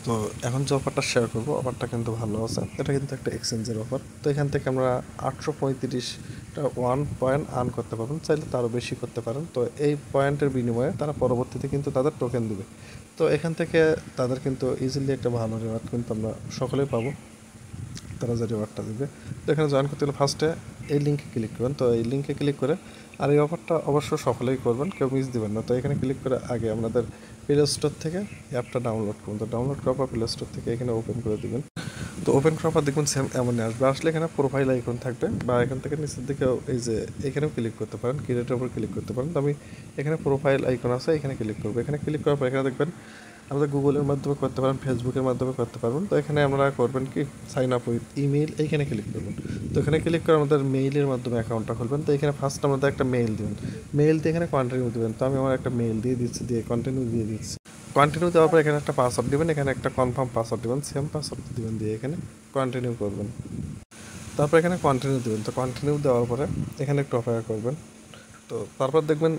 তো এখন যে অফারটা শেয়ার করবো অফারটা কিন্তু ভালো আছে, এটা কিন্তু একটা এক্সচেঞ্জের অফার। তো এখান থেকে আমরা 835টা 1 পয়েন্ট আর্ন করতে পারবেন, চাইলে তারও বেশি করতে পারেন। তো এই পয়েন্টের বিনিময়ে তারা পরবর্তীতে কিন্তু তাদের টোকেন দিবে। তো এখান থেকে তাদের কিন্তু ইজিলি একটা ভালো রিওয়ার্ড কিন্তু আমরা সকলেই পাবো, তারা যে রিওয়ার্ডটা দেবে। তো এখানে জয়েন করতে গেলে ফার্স্টে এই লিঙ্কে ক্লিক করবেন। তো এই লিঙ্কে ক্লিক করে, আর এই অফারটা অবশ্য সকলেই করবেন, কেউ মিস দিবেন না। তো এখানে ক্লিক করে আগে আপনাদের প্লে স্টোর থেকে অ্যাপটা ডাউনলোড করুন। তো ডাউনলোড করার পর প্লে স্টোর থেকে এখানে ওপেন করে দিবেন। তো ওপেন করার পর দেখুন সেম এমনই আসবে। আসলে এখানে প্রোফাইল আইকন থাকবে, বা এখান থেকে নিচের দিকে এই যে এখানেও ক্লিক করতে পারেন, ক্রিয়েটের উপর ক্লিক করতে পারেন। তো আমি এখানে প্রোফাইল আইকন আছে, এখানে ক্লিক করবো। এখানে ক্লিক করার পর এখানে দেখবেন আমাদের গুগলের মাধ্যমে করতে পারেন, ফেসবুকের মাধ্যমে করতে পারবেন। তো এখানে আমরা করবেন কি, সাইন আপ উইথ ইমেইল, এইখানে ক্লিক করবেন। তো এখানে ক্লিক করে আমাদের মেইলের মাধ্যমে অ্যাকাউন্টটা খুলবেন। তো এখানে ফার্স্ট আমাদের একটা মেইল দেবেন, মেইল দিয়ে এখানে কন্টিনিউ দেবেন। তো আমি আমার একটা মেইল দিয়ে দিচ্ছি, দিয়ে কন্টিনিউ দিয়ে দিচ্ছি। কন্টিনিউ দেওয়ার পর এখানে একটা পাসওয়ার্ড দেবেন, এখানে একটা কনফার্ম পাসওয়ার্ড দেবেন, সেম পাসওয়ার্ড দেবেন, দিয়ে এখানে কন্টিনিউ করবেন। তারপর এখানে কন্টিনিউ দেবেন। তো কন্টিনিউ দেওয়ার পরে এখানে একটু অপেক্ষা করবেন। তো তারপর দেখবেন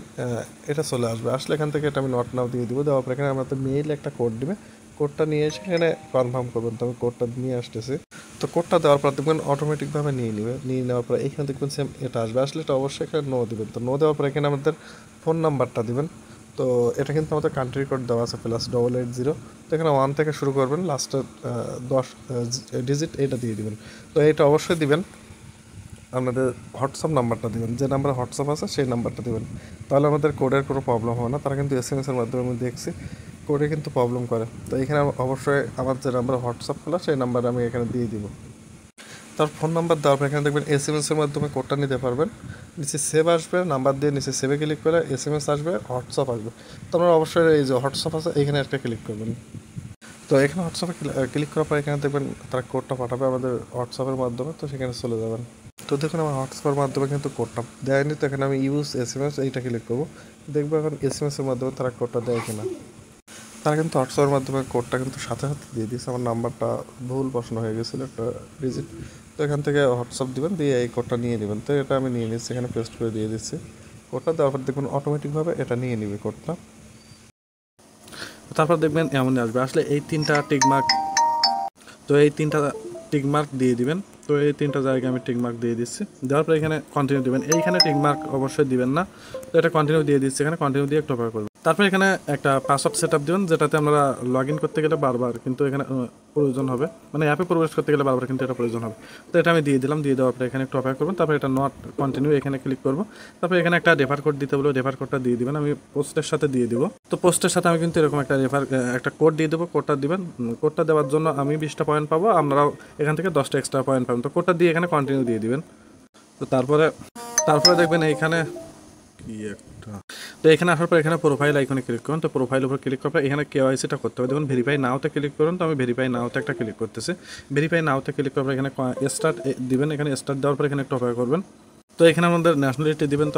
এটা চলে আসবে। আসলে এখান থেকে এটা আমি নট নাও দিয়ে দিব। দেওয়ার পর এখানে আমাদের মেইল একটা কোড দিবে, কোডটা নিয়ে এসে এখানে কনফার্ম করবেন। তো আমি কোডটা নিয়ে আসতেছি। তো কোডটা দেওয়ার পর দেখবেন অটোমেটিকভাবে নিয়ে নেবে। নিয়ে নেওয়ার পর এখানে দেখবেন সেম এটা আসবে। আসলে এটা অবশ্যই এখানে নো দেবেন। তো নো দেওয়ার পর এখানে আমাদের ফোন নাম্বারটা দিবেন। তো এটা কিন্তু আমাদের কান্ট্রি কোড দেওয়া আছে +880। তো এখানে 1 থেকে শুরু করবেন, লাস্টের 10 ডিজিট এটা দিয়ে দিবেন। তো এটা অবশ্যই দিবেন। আপনাদের হোয়াটসঅ্যাপ নাম্বারটা দেবেন, যে নাম্বার হোয়াটসঅ্যাপ আছে সেই নাম্বারটা দেবেন। তাহলে আমাদের কোডের কোনো প্রবলেম হবে না। তারা কিন্তু এসএমএসের মাধ্যমে আমি দেখছি কোডে কিন্তু প্রবলেম করে। তো এখানে অবশ্যই আমার যে নাম্বার হোয়াটসঅ্যাপ খোলা সেই নাম্বার আমি এখানে দিয়ে দিব। তার ফোন নাম্বার দেওয়ার পর এখানে দেখবেন এসএমএসের মাধ্যমে কোডটা নিতে পারবেন। নিচে সেভ আসবে, নাম্বার দিয়ে নিচে সেভে ক্লিক করে এসএমএস আসবে, হোয়াটসঅ্যাপ আসবে। তো আমরা অবশ্যই এই যে হোয়াটসঅ্যাপ আছে এখানে একটা ক্লিক করবেন। তো এখানে হোয়াটসঅ্যাপে ক্লিক করার পর এখানে দেখবেন তারা কোডটা পাঠাবে আমাদের হোয়াটসঅ্যাপের মাধ্যমে। তো সেখানে চলে যাবেন। তো দেখুন আমার হোয়াটসঅ্যাপের মাধ্যমে কিন্তু কোডটা দেয়নি। তো এখানে আমি ইউজ এসএমএস এইটা ক্লিক করবো। দেখবো এখন এসএমএসের মাধ্যমে তারা কোডটা দেয় কিনা। তারা কিন্তু হোয়াটসঅ্যাপের মাধ্যমে কোডটা কিন্তু সাথে সাথে দিয়ে দিয়েছে। আমার নাম্বারটা ভুল বসানো হয়ে গেছিলো একটা ডিজিট। তো এখান থেকে হোয়াটসঅ্যাপ দিবেন, দিয়ে এই কোডটা নিয়ে নেবেন। তো এটা আমি নিয়ে নিচ্ছি, এখানে পেস্ট করে দিয়ে দিচ্ছি। কোডটা দেওয়ার পর দেখুন অটোমেটিকভাবে এটা নিয়ে নেবে কোডটা। তারপর দেখবেন এমনই আসবে। আসলে এই তিনটা টিকমার্ক, তো এই তিনটা টিকমার্ক দিয়ে দিবেন। তো এই তিনটা জায়গায় আমি টিকমার্ক দিয়ে দিচ্ছি। দেওয়ার পর এখানে কন্টিনিউ দেবেন। এইখানে টিকমার্ক অবশ্যই দিবেন না। তো এটা কন্টিনিউ দিয়ে দিচ্ছি, এখানে কন্টিনিউ দিয়ে একটু অপেক্ষা করবেন। তারপর এখানে একটা পাসওয়ার্ড সেট আপ দেবেন, যেটাতে আমরা লগ ইন করতে গেলে বারবার কিন্তু এখানে প্রয়োজন হবে, মানে অ্যাপে প্রবেশ করতে গেলে বারবার কিন্তু এটা প্রয়োজন হবে। তো এটা আমি দিয়ে দিলাম। দিয়ে দেওয়ার পরে এখানে একটু অপেক্ষা করবেন। তারপর এটা নট কন্টিনিউ এখানে ক্লিক করবো। তারপর এখানে একটা রেফার কোড দিতে বলবো, রেফার কোডটা দিয়ে দিবেন। আমি পোস্টের সাথে দিয়ে দিব। তো পোস্টের সাথে আমি কিন্তু এরকম একটা কোড দিয়ে দেবো, কোডটা দিবেন। কোডটা দেওয়ার জন্য আমি 20টা পয়েন্ট পাবো, আপনারাও এখান থেকে 10টা এক্সট্রা পয়েন্ট পাবেন। তো কোডটা দিয়ে এখানে কন্টিনিউ দিয়ে দিবেন। তো তারপরে দেখবেন এইখানে কি একটা, তো এখানে আসার পর এখানে প্রোফাইল আইকনে ক্লিক করুন। তো প্রোফাইল উপর ক্লিক করার পর এখানে কেওয়াইসিটা করতে হবে। দেখুন ভেরিফাই নাওতে ক্লিক করুন। তো আমি ভেরিফাই নাওতে একটা ক্লিক করতেছি। ভেরিফাই নাওতে ক্লিক করার পর এখানে স্টার্ট দিবেন। এখানে স্টার্ট দেওয়ার পর এখানে একটু অপেক্ষা করবেন। তো এখানে আমাদের ন্যাশনালিটি দিবেন।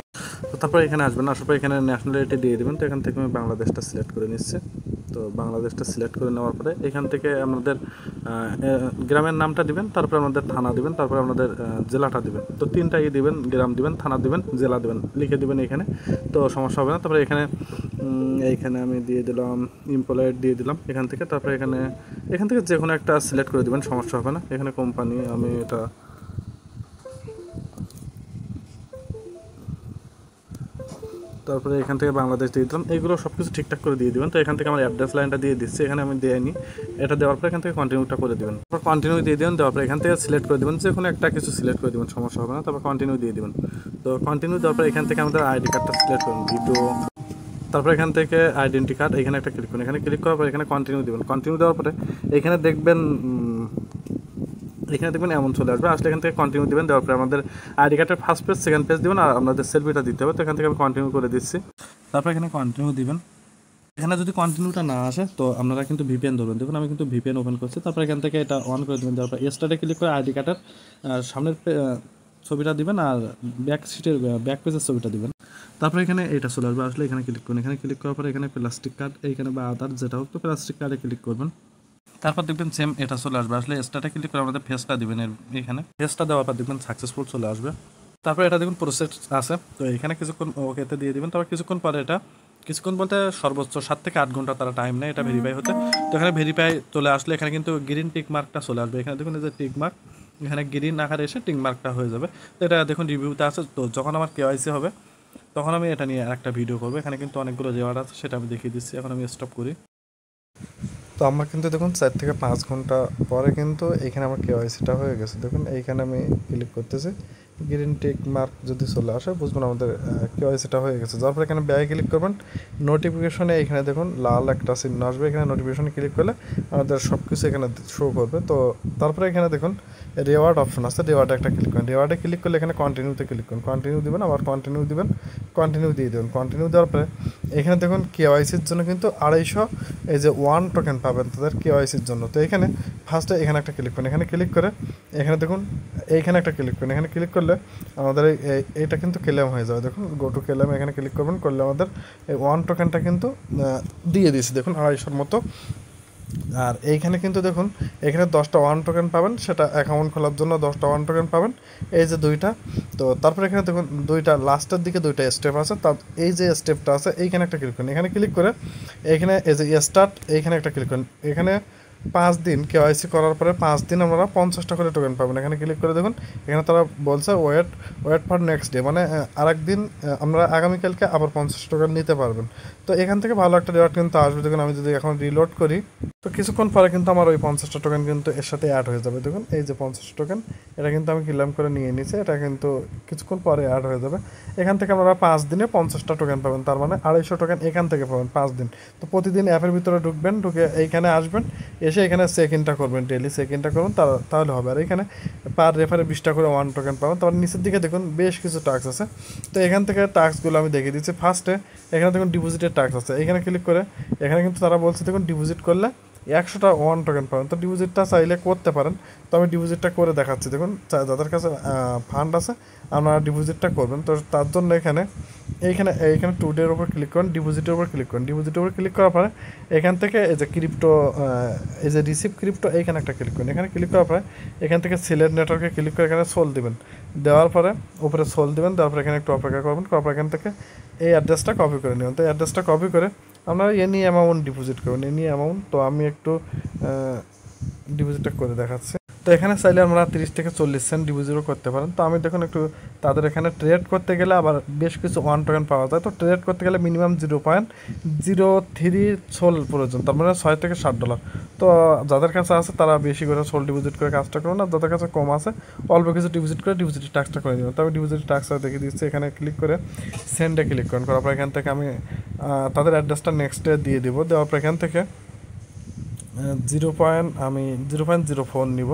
তো তারপর এখানে আসবেন, আসার পর এখানে ন্যাশনালিটি দিয়ে দেবেন। তো এখান থেকে আমি বাংলাদেশটা সিলেক্ট করে নিচ্ছি। তো বাংলাদেশটা সিলেক্ট করে নেওয়ার পরে এখান থেকে আমাদের গ্রামের নামটা দিবেন, তারপর আমাদের থানা দিবেন, তারপর আমাদের জেলাটা দিবেন। তো তিনটাই দিবেন, গ্রাম দিবেন, থানা দিবেন, জেলা দিবেন, লিখে দিবেন এখানে। তো সমস্যা হবে না। তারপরে এইখানে আমি দিয়ে দিলাম এমপ্লয়েড দিয়ে দিলাম এখান থেকে। তারপরে এখান থেকে যে কোনো একটা সিলেক্ট করে দিবেন, সমস্যা হবে না। এখানে কোম্পানি আমি এটা, তারপরে এখান থেকে বাংলাদেশ দিয়ে দিলাম। এইগুলো সব কিছু ঠিকঠাক করে দিয়ে দেবেন। তো এখান থেকে আমার অ্যাড্রেস লাইনটা দিয়ে দিচ্ছি, এখানে আমি দেয়নি। এটা দেওয়ার পর এখান থেকে কন্টিনিউটা করে দেবেন। তারপর কন্টিনিউ দিয়ে দেবেন। দেওয়ার পর এখান থেকে সিলেক্ট করে দেবেন, যে কোনো একটা কিছু সিলেক্ট করে দেবেন, সমস্যা হবে না। তারপর কন্টিনিউ দিয়ে দেবেন। তো কন্টিনিউ দেওয়ার পর এখান থেকে আমাদের আইডি কার্ডটা সিলেক্ট করুন, ভিডিও। তারপর এখান থেকে আইডেন্টি কার্ড এখানে একটা ক্লিক করুন। এখানে ক্লিক করার পর এখানে কন্টিনিউ দেবেন। কন্টিনিউ দেওয়ার পরে এখানে দেখবেন এমন চলে আসবে। আসলে এখান থেকে কন্টিনিউ দেবেন। দেওয়ার পরে আমাদের আইডি কার্ডের ফার্স্ট পেজ, সেকেন্ড পেজ দেবেন, আর আপনাদের সেলফিটা দিতে হবে। তো এখান থেকে আমি কন্টিনিউ করে দিচ্ছি। তারপর এখানে কন্টিনিউ দিবেন। এখানে যদি কন্টিনিউটা না আসে তো আপনারা কিন্তু ভিপিএন ধরবেন। দেখুন আমি কিন্তু ভিপিএন ওপেন করছি। তারপর এখান থেকে এটা অন করে দেবেন। দেওয়ার পর স্টার্টে ক্লিক করে আইডি কার্ডের সামনের ছবিটা দিবেন, আর ব্যাক পেজের ছবিটা দিবেন। তারপরে এখানে এটা চলে আসবে। আসলে এখানে ক্লিক করুন। এখানে ক্লিক করার পরে এখানে প্লাস্টিক কার্ড এইখানে বা আদার যেটা হোক, তো প্লাস্টিক কার্ডে ক্লিক করবেন। তারপর দেখবেন সেম এটা চলে আসবে। আসলে স্টার্টে ক্লিক করে আমাদের ফেসটা দিবেন। এখানে ফেসটা দেওয়ার পর দেখবেন সাকসেসফুল চলে আসবে। তারপর এটা দেখুন প্রসেস আছে। তো এখানে কিছুক্ষণ ওকেতে দিয়ে দিবেন। তারপর কিছুক্ষণ পরে এটা কিছুক্ষণ বলতে সর্বোচ্চ 7 থেকে 8 ঘন্টা তারা টাইম নেয় এটা ভেরিফাই হতে। তো এখানে ভেরিফাই চলে আসলে এখানে কিন্তু গ্রিন টিক মার্কটা চলে আসবে। এখানে দেখুন এই যে টিক মার্ক, এখানে গ্রিন আকারে এসে টিক মার্কটা হয়ে যাবে। তো এটা দেখুন রিভিউতে আছে। তো যখন আমার কেওয়াইসি হবে তখন আমি এটা নিয়ে আরেকটা ভিডিও করবো। এখানে কিন্তু অনেকগুলো রেওয়ার্ড আছে, সেটা আমি দেখিয়ে দিচ্ছি। এখন আমি স্টপ করি। তো আমার কিন্তু দেখুন 4 থেকে 5 ঘন্টা পরে কিন্তু এখানে আমার কেওয়াইসিটা হয়ে গেছে। দেখুন এইখানে আমি ক্লিক করতেছি, গ্রিন টিক মার্ক যদি চলে আসে বুঝবেন আমাদের কেওয়াইসিটা হয়ে গেছে। তারপর এখানে ব্যাগে ক্লিক করবেন, নোটিফিকেশনে এখানে দেখুন লাল একটা চিহ্ন আসবে, এখানে নোটিফিকেশনে ক্লিক করলে আমাদের সব কিছু এখানে শো করবে। তো তারপরে এখানে দেখুন রেওয়ার্ড অপশন আছে, রেওয়ার্ডে একটা ক্লিক করেন। রেওয়ার্ডে ক্লিক করলে এখানে কন্টিনিউতে ক্লিক করুন, কন্টিনিউ দিবেন, আবার কন্টিনিউ দিবেন, কন্টিনিউ দিয়ে দেবেন। কন্টিনিউ দেওয়ার পরে এখানে দেখুন কেওয়াইসির জন্য কিন্তু 250 এই যে 1 টোকেন পাবেন তাদের কেওয়াইসির জন্য। তো এখানে ফার্স্টে এখানে একটা ক্লিক করেন, এখানে ক্লিক করে এখানে দেখুন এইখানে একটা ক্লিক করেন। এখানে ক্লিক করলে আমাদের এইটা কিন্তু ক্লেম হয়ে যাবে। দেখুন গো টু ক্লেম এখানে ক্লিক করবেন, করলে আমাদের এই 1 টোকেনটা কিন্তু দিয়ে দিয়েছি দেখুন 250-র মতো। আর এইখানে কিন্তু দেখুন এখানে 10টা 1 টোকেন পাবেন, সেটা অ্যাকাউন্ট খোলার জন্য 10টা 1 টোকেন পাবেন, এই যে দুইটা। তো তারপরে এখানে দেখুন দুইটা লাস্টের দিকে দুইটা স্টেপ আছে, তার এই যে স্টেপটা আছে এইখানে একটা ক্লিক করুন। এখানে ক্লিক করে এখানে এই যে স্টার্ট এইখানে একটা ক্লিক করুন। এখানে 5 দিন কেওয়াইসি করার পরে 5 দিন আমরা 50টা করে টোকেন পাবেন। এখানে ক্লিক করে দেখুন এখানে তারা বলছে ওয়েট ফর নেক্সট ডে, মানে আরেকদিন আমরা আগামীকালকে আবার 50 টোকেন নিতে পারবেন। তো এখান থেকে ভালো একটা রেওয়ার্ড কিন্তু আসবে। দেখুন আমি যদি এখন রিলোড করি তো কিছুক্ষণ পরে কিন্তু আমার ওই 50টা টোকেন কিন্তু এর সাথে অ্যাড হয়ে যাবে। দেখুন এই যে 50 টোকেন, এটা কিন্তু আমি ক্লেম করে নিয়ে নিয়েছি, এটা কিন্তু কিছুক্ষণ পরে অ্যাড হয়ে যাবে। এখান থেকে আপনারা 5 দিনে 50টা টোকেন পাবেন, তার মানে 250 টোকেন এখান থেকে পাবেন 5 দিন। তো প্রতিদিন অ্যাপের ভিতরে ঢুকবেন, ঢুকে এইখানে আসবেন, এসে এখানে চেক ইনটা করবেন, ডেলি চেক ইনটা করুন, তাহলে হবে। আর এখানে পার রেফারে 20টা করে 1 টোকেন পাবেন। তারপর নিচের দিকে দেখুন বেশ কিছু টাস্ক আছে। তো এখান থেকে টাস্কগুলো আমি দেখিয়ে দিচ্ছি। ফার্স্টে এখানে দেখুন ডিপোজিটের টাস্ক আছে, এখানে ক্লিক করে এখানে কিন্তু তারা বলছে দেখুন ডিপোজিট করলে 100টা 1 টোকেন পাবেন। তো ডিপোজিটটা চাইলে করতে পারেন, তো আমি ডিপোজিটটা করে দেখাচ্ছি। দেখুন যাদের কাছে ফান্ড আছে আপনারা ডিপোজিটটা করবেন। তো তার জন্য এইখানে টুডের উপর ক্লিক করেন, ডিপোজিটের উপর ক্লিক করেন। ডিপোজিটের উপর ক্লিক করার পরে এখান থেকে এই যে ক্রিপ্টো এই যে রিসিভ ক্রিপ্টো এইখানে একটা ক্লিক করেন। এখানে ক্লিক করার পরে এখান থেকে সিলেক্ট নেটওয়ার্কে ক্লিক করে এখানে সোল দিবেন, দেওয়ার পরে উপরে সোল দিবেন, দেওয়ার পরে এখানে একটু অপেক্ষা করবেন, করার পর এখান থেকে এই অ্যাড্রেসটা কপি করে নেবেন। তো অ্যাড্রেসটা কপি করে আপনারা এনি অ্যামাউন্ট ডিপোজিট করবেন, এনি অ্যামাউন্ট। তো আমি একটু ডিপোজিটটা করে দেখাচ্ছি। তো এখানে চাইলে আমরা 30 থেকে 40 সেন্ট ডিপোজিটও করতে পারেন। তো আমি দেখুন একটু তাদের এখানে ট্রেড করতে গেলে আবার বেশ কিছু 1 টোকেন পাওয়া যায়। তো ট্রেড করতে গেলে মিনিমাম 0.03 সোল প্রয়োজন, তার মানে $6 থেকে $7। তো যাদের কাছে আছে তারা বেশি করে সোল ডিপোজিট করে কাজটা করুন, আর যাদের কাছে কম আছে অল্প কিছু ডিপোজিট করে ডিপোজিটের টাস্কটা করে নেবেন। তো আমি ডিপোজিটের টাস্কটা দেখিয়ে দিচ্ছি। এখানে ক্লিক করে সেন্ডে ক্লিক করেন, করার পর এখান থেকে আমি তাদের অ্যাড্রেসটা নেক্সটে দিয়ে দেবো। দেওয়ার পর এখান থেকে 0.04 নিব,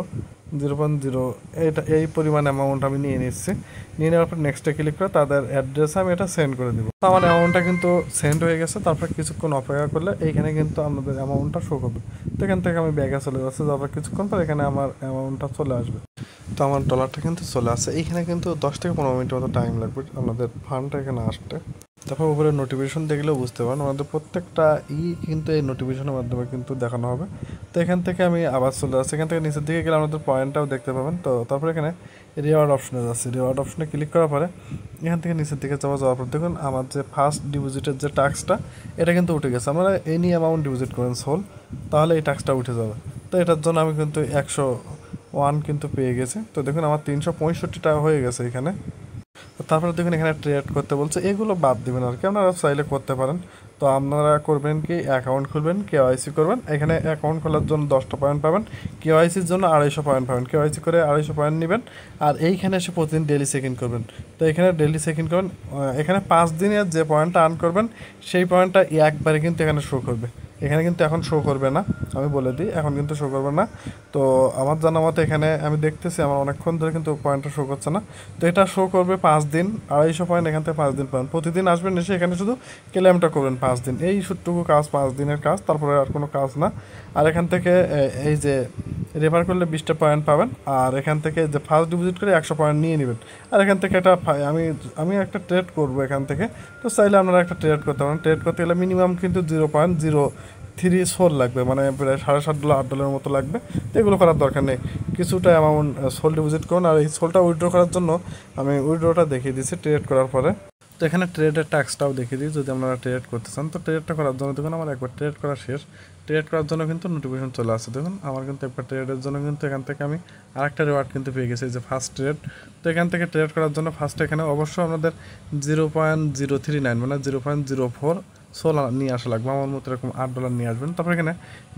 0.0 এটা এই পরিমাণ অ্যামাউন্ট আমি নিয়ে নিচ্ছি। নিয়ে নেওয়ার পর নেক্সটে ক্লিক করে তাদের অ্যাড্রেসে আমি এটা সেন্ড করে দেবো। তো আমার অ্যামাউন্টটা কিন্তু সেন্ড হয়ে গেছে। তারপর কিছুক্ষণ অপেক্ষা করলে এইখানে কিন্তু আমাদের অ্যামাউন্টটা শো করবে। তো এখান থেকে আমি ব্যাগে চলে যাচ্ছি, তারপর কিছুক্ষণ পর এখানে আমার অ্যামাউন্টটা চলে আসবে। তো আমার ডলারটা কিন্তু চলে আসছে। এইখানে কিন্তু 10 থেকে 15 মিনিটের মতো টাইম লাগবে আমাদের ফান্ডটা এখানে আসতে। তারপর উপরে নোটিফিকেশন দেখলেও বুঝতে পারেন আমাদের প্রত্যেকটা কিন্তু এই নোটিফিকেশনের মাধ্যমে কিন্তু দেখানো হবে। তো এখান থেকে আমি আবার চলে আসছি, এখান থেকে নিচের দিকে গেলে আমাদের পয়েন্টটাও দেখতে পাবেন। তো তারপর এখানে রিওয়ার্ড অপশনে যাচ্ছি, রিওয়ার্ড অপশনে ক্লিক করার পরে এখান থেকে নিচের দিকে যাওয়ার পর দেখুন আমার যে ফার্স্ট ডিপোজিটের যে টাস্কটা এটা কিন্তু উঠে গেছে। আমরা এনি অ্যামাউন্ট ডিপোজিট করেন সোল, তাহলে এই টাস্কটা উঠে যাবে। তো এটার জন্য আমি কিন্তু 101 কিন্তু পেয়ে গেছি। তো দেখুন আমার 365 টাকা হয়ে গেছে এখানে। তারপরে দেখুন এখানে ট্রেড করতে বলছে, এগুলো বাদ দিবেন আর কি, আপনারা চাইলে করতে পারেন। তো আপনারা করবেন কি অ্যাকাউন্ট খুলবেন, কেওয়াইসি করবেন। এখানে অ্যাকাউন্ট খোলার জন্য 10টা পয়েন্ট পাবেন, কেওয়াইসির জন্য 250 পয়েন্ট পাবেন। কেওয়াইসি করে 250 পয়েন্ট নেবেন, আর এইখানে এসে প্রতিদিন ডেলি চেক ইন করবেন। তো এখানে ডেলি চেক ইন করবেন, এখানে 5 দিনের যে পয়েন্টটা আর্ন করবেন সেই পয়েন্টটা একবারে কিন্তু এখানে শো করবে। এখানে কিন্তু এখন শো করবে না, আমি বলে দিই, এখন কিন্তু শো করবে না। তো আমার জানা মতে এখানে আমি দেখতেছি আমার অনেকক্ষণ ধরে কিন্তু পয়েন্টটা শো করছে না। তো এটা শো করবে 5 দিন, 250 পয়েন্ট এখান থেকে 5 দিন পাবেন। প্রতিদিন আসবেন, এসে এখানে শুধু ক্লেমটা করবেন 5 দিন, এই সুটুকু কাজ 5 দিনের কাজ, তারপরে আর কোনো কাজ না। আর এখান থেকে এই যে রেফার করলে 20টা পয়েন্ট পাবেন, আর এখান থেকে যে ফার্স্ট ডিপোজিট করে 100 পয়েন্ট নিয়ে নেবেন। আর এখান থেকে এটা আমি একটা ট্রেড করবো এখান থেকে। তো চাইলে আপনারা একটা ট্রেড করতে পারেন। ট্রেড করতে গেলে মিনিমাম কিন্তু 0.03 সোল লাগবে, মানে প্রায় $7.5 $8 মতো লাগবে। তো এগুলো করার দরকার নেই, কিছুটা অ্যামাউন্ট সোল ডিপোজিট করুন। আর এই সোলটা উইথড্র করার জন্য আমি উইথড্রটা দেখিয়ে দিচ্ছি ট্রেড করার পরে। তো এখানে ট্রেডের ট্যাক্সটাও দেখিয়ে দিই, যদি আপনারা ট্রেড করতে চান। তো ট্রেডটা করার জন্য দেখুন আমার একবার ট্রেড করা শেষ, ট্রেড করার জন্য কিন্তু নোটিফিকেশন চলে আসছে। দেখুন আমার কিন্তু একবার ট্রেডের জন্য কিন্তু এখান থেকে আমি আরেকটা রিওয়ার্ড কিন্তু পেয়ে গেছি, যে ফার্স্ট ট্রেড। তো এখান থেকে ট্রেড করার জন্য ফার্স্ট এখানে অবশ্যই আমাদের 0.039 মানে 0.04 সোল নিয়ে আসা লাগবে। আমার মতো এরকম $8 নিয়ে আসবেন। তারপর এখানে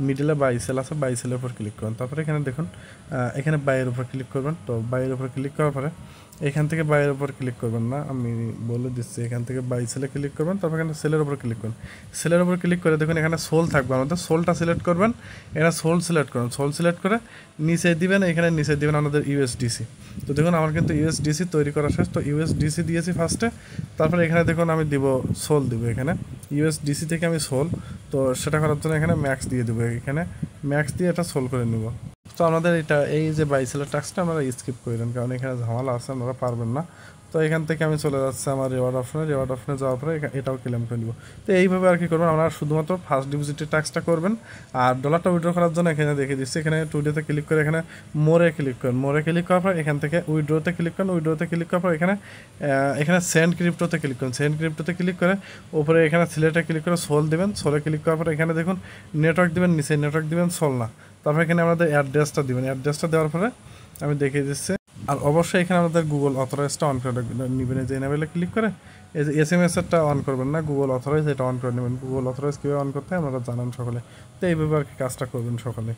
মিডিলে বাই সেল আছে, বাই সেলের উপর ক্লিক করবেন। তারপরে এখানে দেখুন এখানে বাইয়ের উপর ক্লিক করবেন। তো বাইয়ের উপর ক্লিক করার পরে এখান থেকে বাইয়ের উপর ক্লিক করবেন না, আমি বলে দিচ্ছি, এখান থেকে বাই সেলে ক্লিক করবেন। তারপর এখানে সেলের উপর ক্লিক করবেন। সেলের উপর ক্লিক করে দেখুন এখানে সোল থাকবে, আমাদের সোলটা সিলেক্ট করবেন। এখানে সোল সিলেক্ট করুন, সোল সিলেক্ট করে নিচে দিবেন, এখানে নিচে দিবেন আমাদের ইউএসডিসি। তো দেখুন আমার কিন্তু ইউএসডিসি তৈরি করা শেষ। তো ইউএসডিসি দিয়েছি ফার্স্টে, তারপরে এখানে দেখুন আমি দিব সোল দিব, এখানে ইউএসডিসি থেকে আমি সোল। তো সেটা করার জন্য এখানে ম্যাক্স দিয়ে দেবো, এখানে ম্যাক্স দিয়ে এটা সোল করে নেব। তো আমাদের এটা এই যে বাই সেলের টাস্কটা আপনারা স্কিপ করে দেন, কারণ এখানে ঝামেলা আছে, আপনারা পারবেন না। তো এখান থেকে আমি চলে যাচ্ছি আমার রিওয়ার্ড অপশনে, রিওয়ার্ড অপশনে যাওয়ার পরে এটাও ক্লেম করে নিব। তো এইভাবে আর কি করবেন, আপনারা শুধুমাত্র ফার্স্ট ডিপোজিটের টাস্কটা করবেন। আর ডলারটা উইথড্র করার জন্য এখানে দেখে দিচ্ছি, এখানে টুডেতে ক্লিক করে এখানে মোরে ক্লিক করেন, মোরে ক্লিক করার পর এখান থেকে উইথড্রোতে ক্লিক করেন, উইথড্রোতে ক্লিক করার পর এখানে সেন্ড ক্রিপ্টোতে ক্লিক করেন, সেন্ড ক্রিপ্টোতে ক্লিক করে উপরে এখানে সিলেটে ক্লিক করে সোল দেবেন, সোলে ক্লিক করার পর এখানে দেখুন নেটওয়ার্ক দেবেন, নিচে নেটওয়ার্ক দেবেন সোল না। তারপর এখানে আমাদের অ্যাড্রেসটা দিবেন, অ্যাড্রেসটা দেওয়ার পরে আমি দেখিয়ে দিচ্ছি। আর অবশ্যই এখানে আমাদের গুগল অথরাইজটা অন করে নেবেন, এই যে এনাবেলে ক্লিক করে এই যে SMS-এরটা অন করবেন না, গুগল অথরাইজ এটা অন করে নেবেন। গুগল অথরাইজ কীভাবে অন করতে হয় আপনারা জানান সকলে। তো এইভাবে আর কি কাজটা করবেন সকলে।